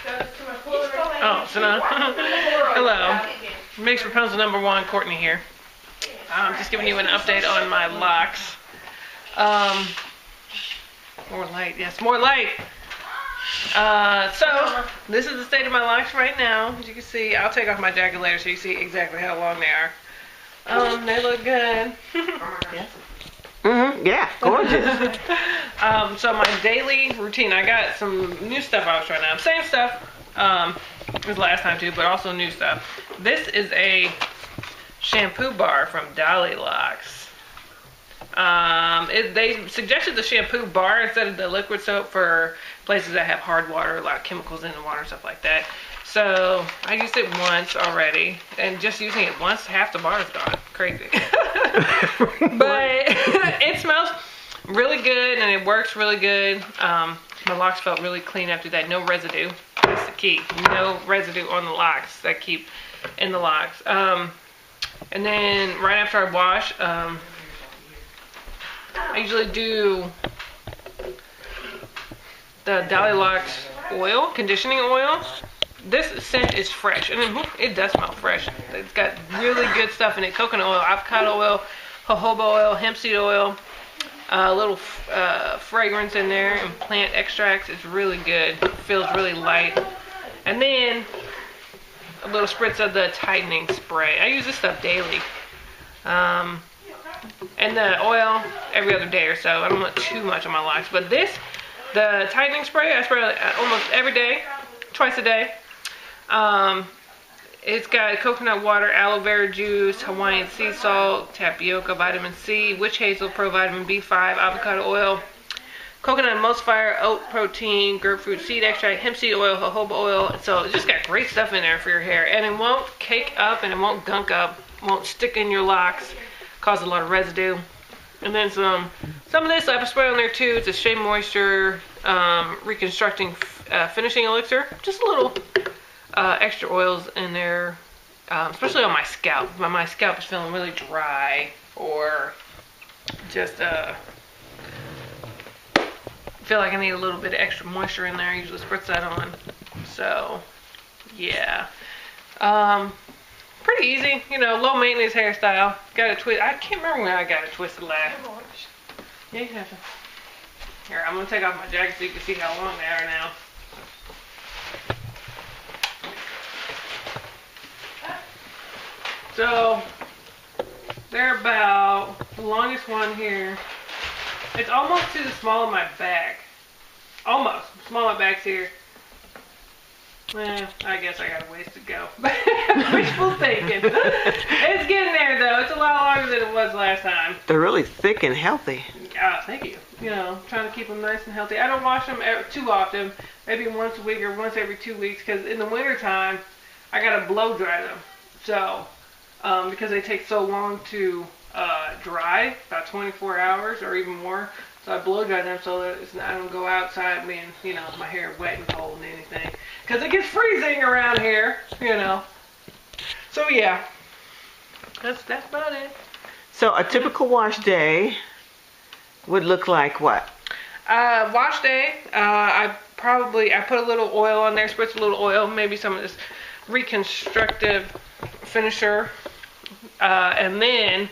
Oh, so now, hello. Makes Rapunzel #1, Courtney here. Just giving you an update on my locks. More light, yes, more light. So, this is the state of my locks right now. As you can see, I'll take off my jacket later so you see exactly how long they are. They look good. Yes. Yeah, gorgeous. So my daily routine, I got some new stuff I was trying out. Same stuff as last time too, but also new stuff. This is a shampoo bar from Dollylocks. They suggested the shampoo bar instead of the liquid soap for places that have hard water, a lot of chemicals in the water, stuff like that. So I used it once already, and just using it once, half the bar is gone. Crazy. But it smells really good and it works really good. My locks felt really clean after that. No residue. That's the key. No residue on the locks that keep in the locks. And then right after I wash, I usually do the Dollylocks oil, conditioning oil. This scent is fresh, and it does smell fresh. It's got really good stuff in it. Coconut oil, avocado oil, jojoba oil, hemp seed oil, a little fragrance in there, and plant extracts. It's really good. It feels really light. And then a little spritz of the tightening spray. I use this stuff daily. And the oil every other day or so. I don't want too much on my locks. But the tightening spray, I spray almost every day, twice a day. It's got coconut water, aloe vera juice, Hawaiian sea salt, tapioca, vitamin C, witch hazel, provitamin B5, avocado oil, coconut emulsifier, oat protein, grapefruit seed extract, hemp seed oil, jojoba oil. So it's just got great stuff in there for your hair. And it won't cake up and it won't gunk up, won't stick in your locks, cause a lot of residue. And then some of this I have a spray on there too. It's a Shea Moisture Reconstructing Finishing Elixir. Just a little extra oils in there, especially on my scalp. My scalp is feeling really dry, or just feel like I need a little bit of extra moisture in there. I usually spritz that on. So yeah, pretty easy, you know, low maintenance hairstyle. Got a twist. I can't remember when I got it twisted last. Yeah, you have to. Here, I'm gonna take off my jacket so you can see how long they are now. So they're about the longest one here. It's almost to the small of my back. Almost. Small of my back's here. I guess I got a ways to go. Wishful thinking. It's getting there though. It's a lot longer than it was last time. They're really thick and healthy. Thank you. You know, trying to keep them nice and healthy. I don't wash them too often. Maybe once a week or once every 2 weeks, because in the winter time, I gotta blow dry them. So, because they take so long to dry, about 24 hours or even more. So I blow dry them so that I don't go outside being, you know, my hair wet and cold and anything. Because it gets freezing around here, you know. So yeah, that's about it. So a typical wash day would look like what? Wash day, I put a little oil on there, spritz a little oil, maybe some of this reconstructive finisher, and then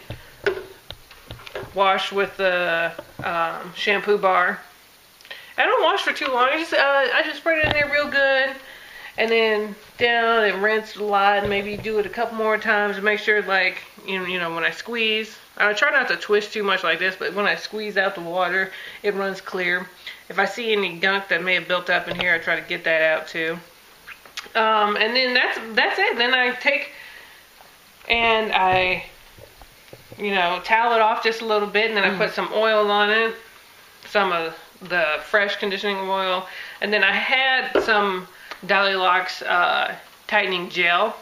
wash with the shampoo bar. I don't wash for too long. I just spray it in there real good, and then down and rinse a lot, and maybe do it a couple more times to make sure, like, you know, when I squeeze, I try not to twist too much like this, but when I squeeze out the water, it runs clear. If I see any gunk that may have built up in here, I try to get that out too. And then that's it. Then I take and I, you know, towel it off just a little bit, and then I put some oil on it, some of the fresh conditioning oil, and then I had some Dollylocks tightening gel,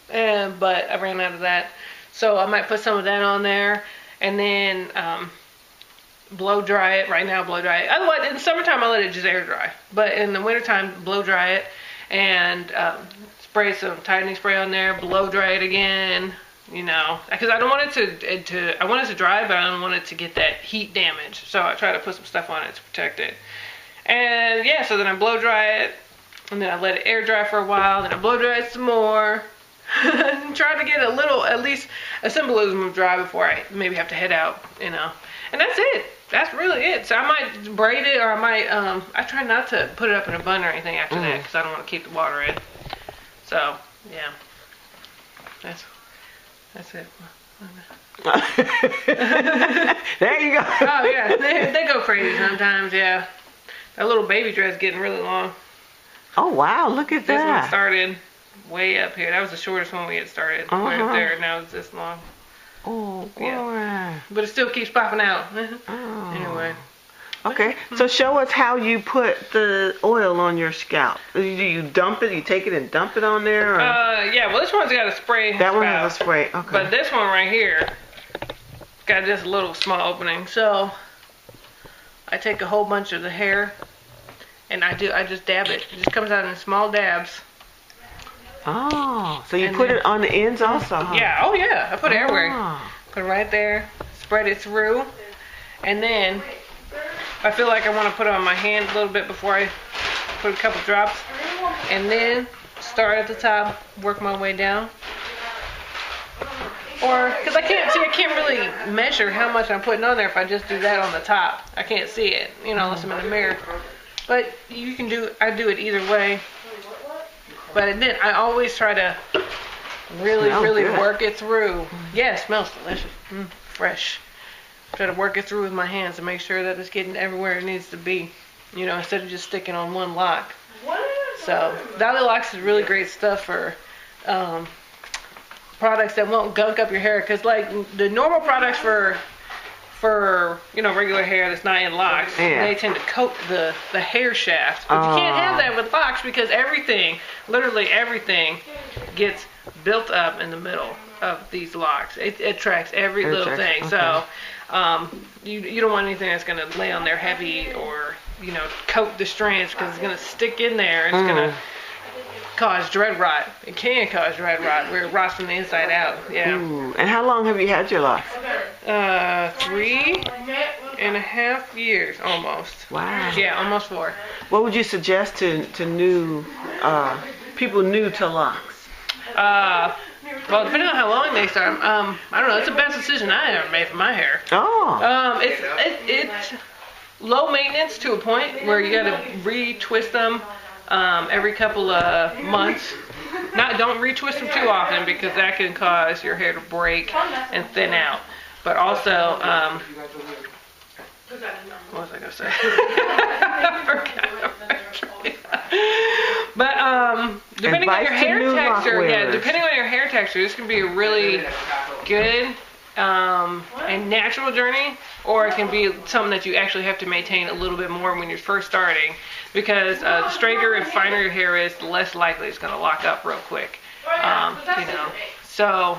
but I ran out of that, so I might put some of that on there, and then blow dry it. Right now, blow dry it. Otherwise, in the summertime, I let it just air dry, but in the wintertime, blow dry it, and spray some tightening spray on there, blow dry it again, you know, because I don't want it I want it to dry, but I don't want it to get that heat damage. So I try to put some stuff on it to protect it. And yeah, so then I blow dry it, and then I let it air dry for a while, then I blow dry it some more. Try to get a little, at least a symbolism of dry before I maybe have to head out, you know. And that's it. That's really it. So I might braid it, or I might, I try not to put it up in a bun or anything after that, because I don't want to keep the water in. So, yeah. That's it. There you go. Oh, yeah. They go crazy sometimes, yeah. That little baby dress getting really long. Oh, wow. Look at This one that. started way up here. That was the shortest one we had started. Right up there. Now it's this long. Oh, boy. Yeah. But it still keeps popping out. Oh. Anyway. Okay, so show us how you put the oil on your scalp. Do you dump it? You take it and dump it on there? Or? Yeah, well, this one's got a spray. That one has a spray, okay. But this one right here got just a little small opening. So I take a whole bunch of the hair and I just dab it. It just comes out in small dabs. Oh, so you put it on the ends also, huh? Yeah, oh yeah, I put it everywhere. Put it right there, spread it through, and then I feel like I want to put it on my hand a little bit before I put a couple drops, and then start at the top, work my way down. Or, because I can't really measure how much I'm putting on there if I just do that on the top. I can't see it, you know, unless I'm in the mirror. But you can I do it either way. But then I always try to really work it through. Yeah, it smells delicious. Fresh. Try to work it through with my hands to make sure that it's getting everywhere it needs to be. You know, instead of just sticking on one lock. So, Dollylocks is really great stuff for products that won't gunk up your hair. Because, like, the normal products for you know, regular hair that's not in locks, they tend to coat the hair shaft. But you can't have that with locks because everything, literally everything, gets built up in the middle of these locks. It tracks every little thing. Okay. So you don't want anything that's going to lay on there heavy or, you know, coat the strands, because it's going to stick in there and it's going to cause dread rot. It can cause dread rot where it rots from the inside out. Yeah. Ooh. And how long have you had your locks? 3.5 years almost. Wow. Yeah, almost 4. What would you suggest to new people new to locks? Well, depending on how long they start, I don't know. It's the best decision I ever made for my hair. Oh. It's low maintenance to a point where you got to retwist them every couple of months. Don't retwist them too often, because that can cause your hair to break and thin out. But also, what was I gonna say? But depending on your hair texture, depending on your hair texture, this can be a really good and natural journey, or it can be something that you actually have to maintain a little bit more when you're first starting, because the straighter and finer your hair is, the less likely it's going to lock up real quick. You know, so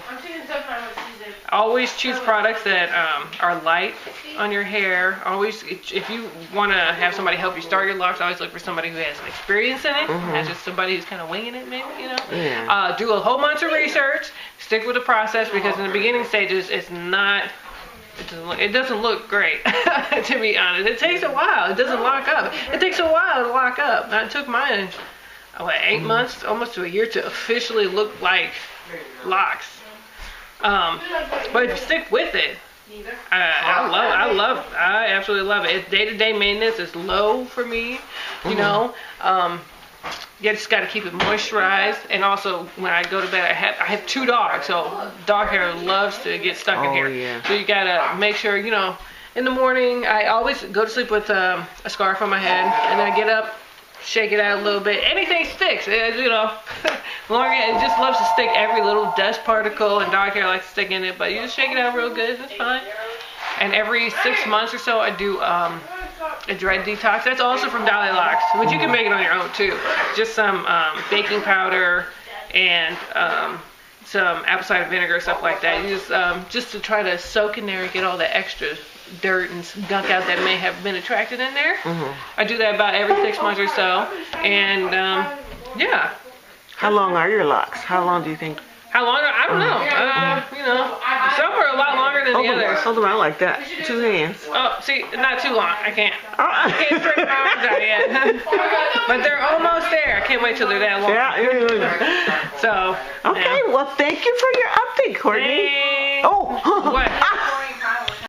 always choose products that are light on your hair. Always, if you want to have somebody help you start your locks, always look for somebody who has experience in it, not just somebody who's kind of winging it, maybe, you know. Yeah. Do a whole bunch of research. Stick with the process, because in the beginning stages, it doesn't look great, to be honest. It takes a while. It doesn't lock up. It takes a while to lock up. It took mine 8 months, almost to a year, to officially look like locks. But if you stick with it, I absolutely love it. It's day-to-day maintenance. It's low for me, you know. You just got to keep it moisturized. And also, when I go to bed, I have 2 dogs, so dog hair loves to get stuck in here. Yeah. So you got to make sure, you know, in the morning, I always go to sleep with a scarf on my head, and then I get up, shake it out a little bit. Anything sticks, you know. It just loves to stick every little dust particle, and dog hair likes to stick in it, but you just shake it out real good. It's fine. And every 6 months or so, I do a dread detox. That's also from Dollylocks, but you can make it on your own too. Just some baking powder and some apple cider vinegar, stuff like that. You just to try to soak in there and get all the extra dirt and gunk out that may have been attracted in there. I do that about every 6 months or so, and yeah. How long are your locks? How long do you think? How long? I don't know. You know, some are a lot longer than the others. Hold them out like that. 2 hands. Oh, see, not too long. I can't straighten my arms out yet. But they're almost there. I can't wait till they're that long. Yeah. So. Okay, well, thank you for your update, Courtney. Thanks. Oh, What?